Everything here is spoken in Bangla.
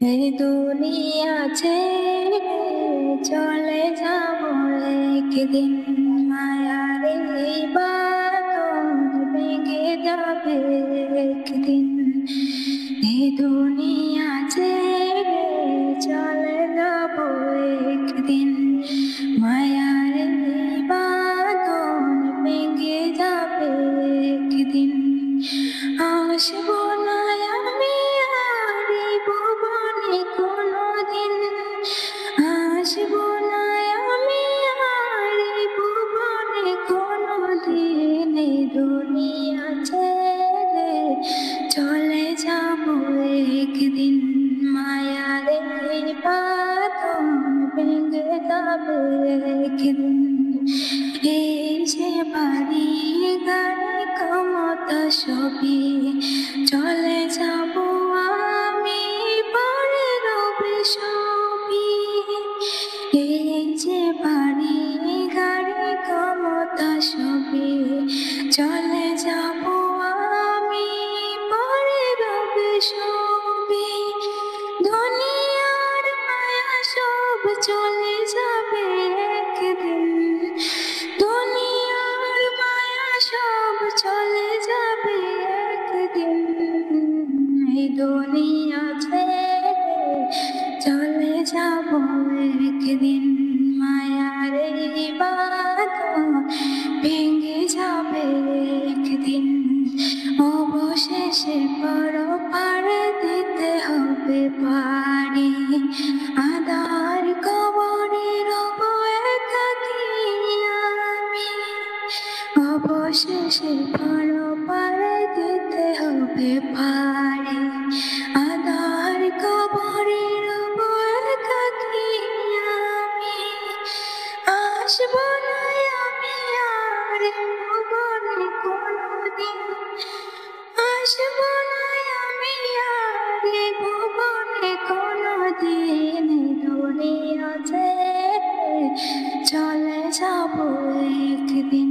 এই দুনিয়া ছেড়ে চলে যাব একদিন, মায়ার এই বাঁধন ভেঙে যাবে একদিন। এই দুনিয়া ছেড়ে চলে যাব একদিন, মায়ার এই বাঁধন ভেঙে যাবে একদিন। আসবো না আমি আর এই ভুবনে কোনোদিন, আসবো না আমি আর এই ভুবনে কোনোদিন। এই দুনিয়া ছেড়ে চলে যাব একদিন, মায়ার এই বাঁধন ভেঙে যাবে একদিন। এই যে বাড়ি গাড়ি ক্ষমতা সবই চলে যাব আমি, পরে রবে সবই। এই যে বাড়ি গাড়ি ক্ষমতা সবই চলে যাব আমি, পরে রবে সবই। দুনিয়ার মায়া সব চলে যাবে একদিন, দুনিয়ার মায়া সব চলে যাবে একদিন। এই দুনিয়া ছেড়ে চলে যাব একদিন, মায়ার এই বাঁধন ভেঙে যাবে একদিন। অবশেষে পারে দিতে হবে পারি, আধার কবরে রব একাকী আমি। অবশেষে পারে দিতে হবে পারি, আধার কবরে রব একাকী আমি। আসবো না আমি আর ভুবনে কোনোদিন, আসবো না আমি আর ভুবনে কোনোদিন। দুনিয়া ছেড়ে চলে যাব একদিন।